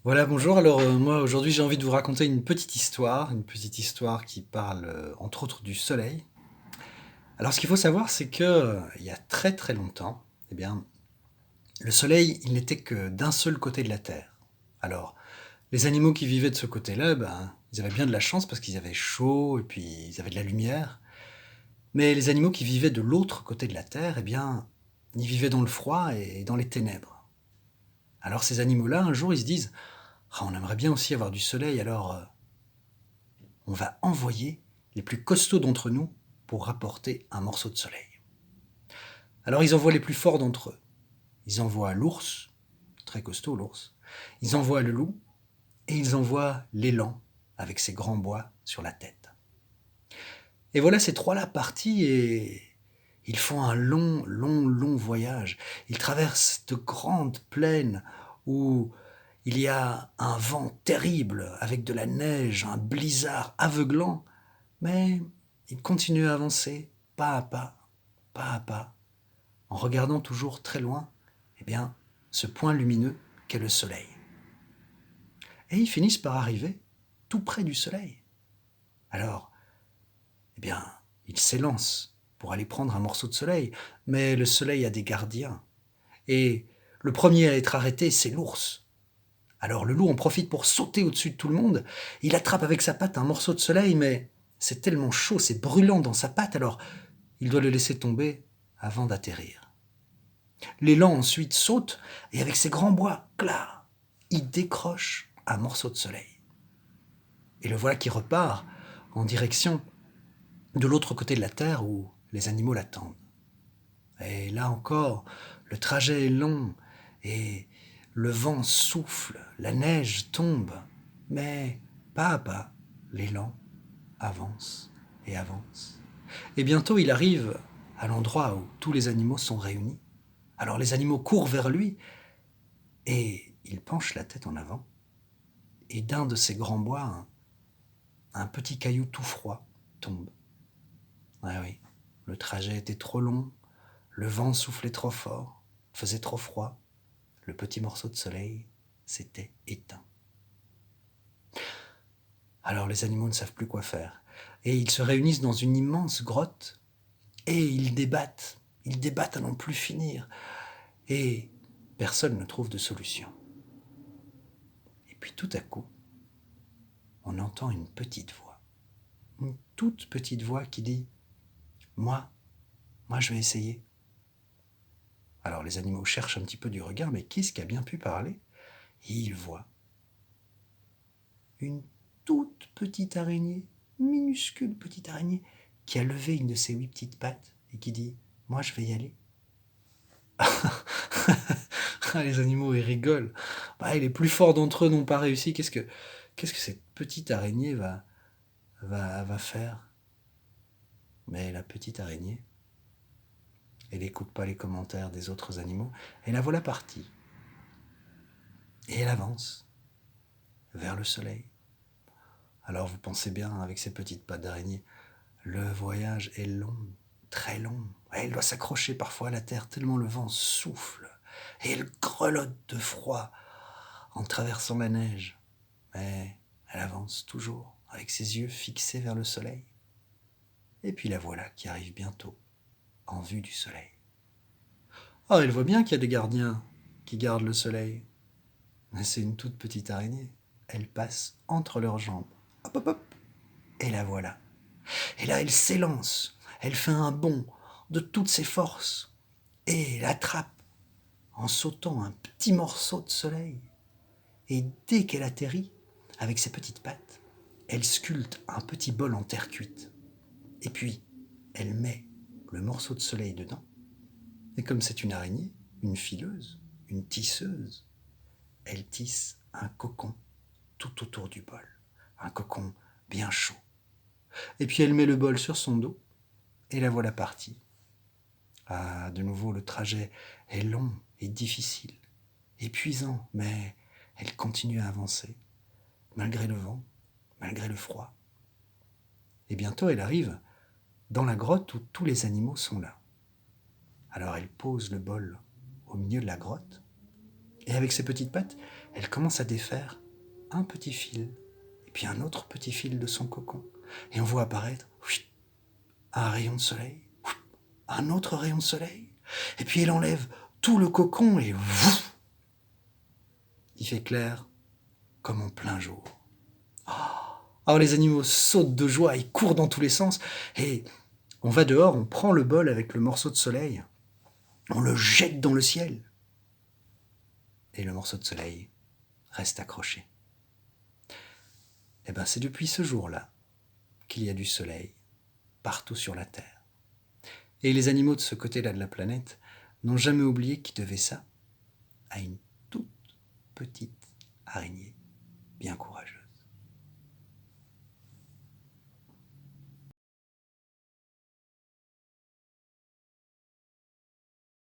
Voilà, bonjour. Alors, moi, aujourd'hui, j'ai envie de vous raconter une petite histoire qui parle, entre autres, du soleil. Alors, ce qu'il faut savoir, c'est que, il y a très très longtemps, eh bien, le soleil, il n'était que d'un seul côté de la Terre. Alors, les animaux qui vivaient de ce côté-là, ben, ils avaient bien de la chance parce qu'ils avaient chaud et puis ils avaient de la lumière. Mais les animaux qui vivaient de l'autre côté de la Terre, eh bien, ils vivaient dans le froid et dans les ténèbres. Alors, ces animaux-là, un jour, ils se disent: «Ah, on aimerait bien aussi avoir du soleil, alors, on va envoyer les plus costauds d'entre nous pour rapporter un morceau de soleil.» Alors ils envoient les plus forts d'entre eux. Ils envoient l'ours, très costaud l'ours, ils envoient le loup et ils envoient l'élan avec ses grands bois sur la tête. Et voilà ces trois-là partis et ils font un long voyage. Ils traversent de grandes plaines où il y a un vent terrible avec de la neige, un blizzard aveuglant. Mais il continue à avancer, pas à pas, en regardant toujours très loin, eh bien, ce point lumineux qu'est le soleil. Et ils finissent par arriver tout près du soleil. Alors, eh bien, ils s'élancent pour aller prendre un morceau de soleil, mais le soleil a des gardiens. Et le premier à être arrêté, c'est l'ours. Alors le loup en profite pour sauter au-dessus de tout le monde. Il attrape avec sa patte un morceau de soleil, mais c'est tellement chaud, c'est brûlant dans sa patte, alors il doit le laisser tomber avant d'atterrir. L'élan ensuite saute et avec ses grands bois, clac, il décroche un morceau de soleil. Et le voilà qui repart en direction de l'autre côté de la terre où les animaux l'attendent. Et là encore, le trajet est long et le vent souffle, la neige tombe, mais pas à pas, l'élan avance et avance. Et bientôt il arrive à l'endroit où tous les animaux sont réunis. Alors les animaux courent vers lui et il penche la tête en avant. Et d'un de ces grands bois, un petit caillou tout froid tombe. Ah oui, le trajet était trop long, le vent soufflait trop fort, faisait trop froid, le petit morceau de soleil s'était éteint. Alors les animaux ne savent plus quoi faire. Et ils se réunissent dans une immense grotte et ils débattent à n'en plus finir. Et personne ne trouve de solution. Et puis tout à coup, on entend une petite voix, une toute petite voix qui dit: Moi, moi je vais essayer. Alors les animaux cherchent un petit peu du regard, mais qu'est-ce qui a bien pu parler? Et ils voient une toute petite araignée, minuscule petite araignée, qui a levé une de ses 8 petites pattes et qui dit: Moi je vais y aller. Les animaux ils rigolent. Bah, les plus forts d'entre eux n'ont pas réussi. Qu'est-ce que cette petite araignée va faire? Mais la petite araignée, elle n'écoute pas les commentaires des autres animaux. Et la voilà partie. Et elle avance vers le soleil. Alors vous pensez bien, avec ses petites pattes d'araignée, le voyage est long, très long. Elle doit s'accrocher parfois à la terre tellement le vent souffle. Et elle grelotte de froid en traversant la neige. Mais elle avance toujours, avec ses yeux fixés vers le soleil. Et puis la voilà qui arrive bientôt, en vue du soleil. Oh, elle voit bien qu'il y a des gardiens qui gardent le soleil. Mais c'est une toute petite araignée. Elle passe entre leurs jambes. Hop, hop, hop. Et la voilà. Et là, elle s'élance. Elle fait un bond de toutes ses forces. Et elle attrape en sautant un petit morceau de soleil. Et dès qu'elle atterrit, avec ses petites pattes, elle sculpte un petit bol en terre cuite. Et puis, elle met le morceau de soleil dedans. Et comme c'est une araignée, une fileuse, une tisseuse, elle tisse un cocon tout autour du bol. Un cocon bien chaud. Et puis elle met le bol sur son dos et la voilà partie. Ah, de nouveau, le trajet est long et difficile, épuisant, mais elle continue à avancer, malgré le vent, malgré le froid. Et bientôt, elle arrive dans la grotte où tous les animaux sont là. Alors elle pose le bol au milieu de la grotte, et avec ses petites pattes, elle commence à défaire un petit fil, et puis un autre petit fil de son cocon. Et on voit apparaître un rayon de soleil, un autre rayon de soleil, et puis elle enlève tout le cocon et il fait clair comme en plein jour. Alors les animaux sautent de joie, ils courent dans tous les sens, et on va dehors, on prend le bol avec le morceau de soleil, on le jette dans le ciel, et le morceau de soleil reste accroché. Et bien c'est depuis ce jour-là qu'il y a du soleil partout sur la Terre. Et les animaux de ce côté-là de la planète n'ont jamais oublié qu'ils devaient ça à une toute petite araignée bien courageuse.